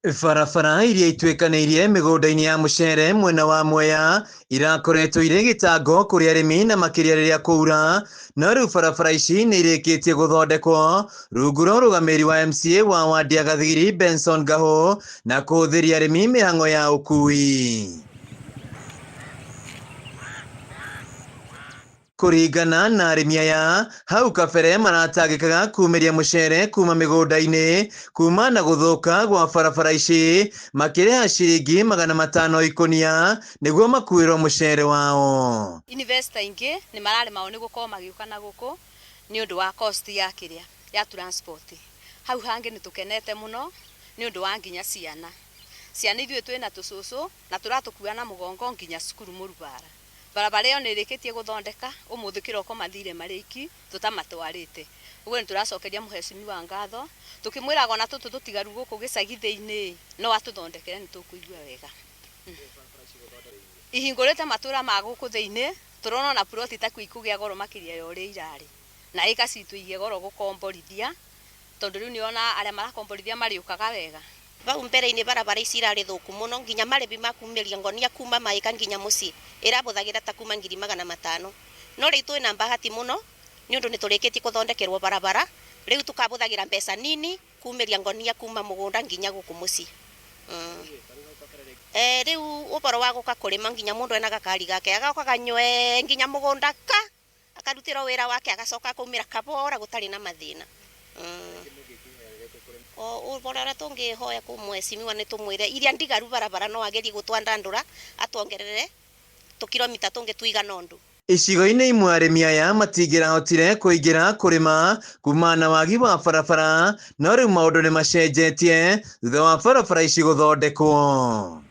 Barabara iria itwekanĩirie mĩgũnda-inĩ ya mũcere mwena wa Mwea irakoretwo irĩ gĩtango kũrĩ arĩmi na makĩria rĩrĩa kwaura, no rĩu barabara ici nĩ irĩkĩtie gũthondekwo rungu rwa ũrũgamĩrĩri wa MCA wa wadi ya Gathigiri Benson Ngahũ na kũhũthĩria arĩmi mĩhang'o ya ũkui. Kũringana na arĩmi aya, hau kabere maratangĩkaga kumĩria mũcere kuma mĩgũnda-inĩ kuma na gũthũka gwa barabara ici makĩrĩha ciringi 500 ikũnia nĩguo makuĩrwo mũcere wao. Investor ingĩ nĩ mararemwo nĩ gũkorwo magĩũka na gũkũ nĩ ũndũ wa cost ya transport. Hau hangĩ nĩ tũkenete mũno nĩ ũndũ wa nginya ciana ithuĩ twĩna tũcũcũ na tũratũkua na mũgongo nginya cukuru Mũrubara. Barabara ĩyo nĩ ĩrĩkĩtie gũthondeka, ũmũthĩ kĩroko mathire marĩki tũtamatwarĩte. Ũguo nĩ tũracokeria mũhecimiwa ngatho tũkĩmwĩraga ona tũtũ tũtigaru gũkũ gĩcagithĩ-inĩ no atũthondekere nĩ tũkũigua wega. Ihingũrĩte matũra ma gũkũ thĩinĩ, tũrona na ploti ta ikũgĩa goro makĩria ya ũrĩa irarĩ, na ĩka citũ igĩe goro gũkomborithia tondũ rĩu nĩona arĩa marakomborithia marĩũkaga wega. Vau mbere-inĩ barabara ici irarĩ thũku mũno, nginya marĩbi makumĩria ngonia kuma maĩka nginya mũciĩ ĩrabũthagĩra ta kuma 500,000. No rĩu twĩna bahati mũno nĩ ũndũ nĩ tũrĩkĩtie gũthondekerwo barabara, rĩu tũkabũthagĩra mbeca nini kumĩria ngonia kuma mũgũnda nginya gũkũ mũciĩ. Rĩu ũboro wa gũka kũrĩma nginya mũndũ ena gakari gake agaũka ganywe nginya mũgũnda akarutĩra wĩra wake agacoka akaumĩra kabora gũtarĩ na mathĩna. Ũboro ũrĩa tũngĩhoya kwĩ mũhecimiwa nĩ tũmwĩre iria ndigaru barabara no agerie gũtwandandũra atwongerere tũkilomita tũngĩ tuigana ũndũ. Icigo-inĩ imwe arĩmi aya matingĩrahotire kũingĩra kũrĩma kumana na wagi wa barabara, no rĩu maũndũ nĩ macenjetie thutha wa barabara ici gũthondekwo.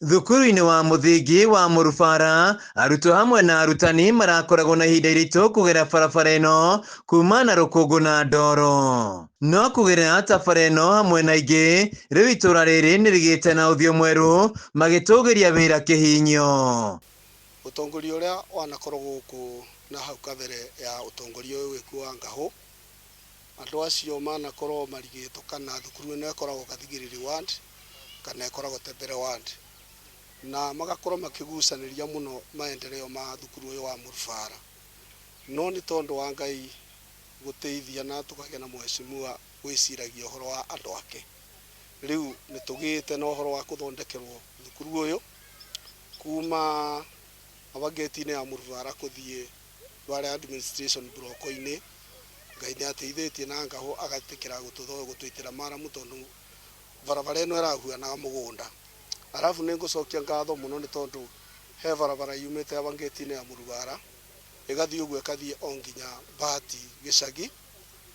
Thukuru-inĩ wa mũthingi wa Mũrubara, arutwo hamwe na arutani marakoragwo na ihinda iritũ kũgerera barabara ĩno kuma na rũkũngũ na ndoro. No kũgerera barabara ĩno hamwe na ingĩ, rĩu itũra rĩrĩ nĩ rĩgĩte na ũthiũ mwerũ magĩtũgĩria wĩra kĩhinyo. Ũtongoria ũrĩa wanakorwo gũkũ na hau kabere ya ũtongoria ũyũ wĩkuo Ngahũ, andũ acio manakorwo marigĩtwo kana thukuru ĩno ĩkoragwo Gathigiri ward kana ĩkoragwo Tembere ward, na magakorwo makĩgucanĩria mũno maendeleo ma thukuru ũyũ wa Mũrubara. No nĩ tondũ wa Ngai gũteithia na tũkagĩa na mũhecimiwa wĩciragia ũhoro wa andũ ake, rĩu nĩ tũgĩte na ũhoro wa gũthondekerwo thukuru ũyũ kuma gate-inĩ ya Mũrubara kũthiĩ Rware administration block-inĩ. Ngai nĩ ateithĩtie na Ngahũ agatĩkĩra gũtwĩtĩra maramu tondũ barabara ĩno ĩrahuanaga mũgũnda. Arabu nĩ ngũcokia ngatho mũno nĩ tondũ he barabara yumĩte gate-inĩ ya Mũrubara ĩgathiĩ ũguo ĩkathiĩ o nginya Bahati gĩcagi,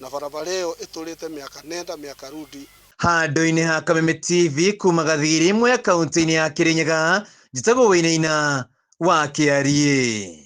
na barabara ĩyo ĩtũrĩte mĩaka nenda mĩaka rudi. Handũ-inĩ ha Kameme TV kuma Gathigiri Mwea kaunti-inĩ ya Kirinyaga, njĩtagwo Wĩinaina wa Kĩariĩ.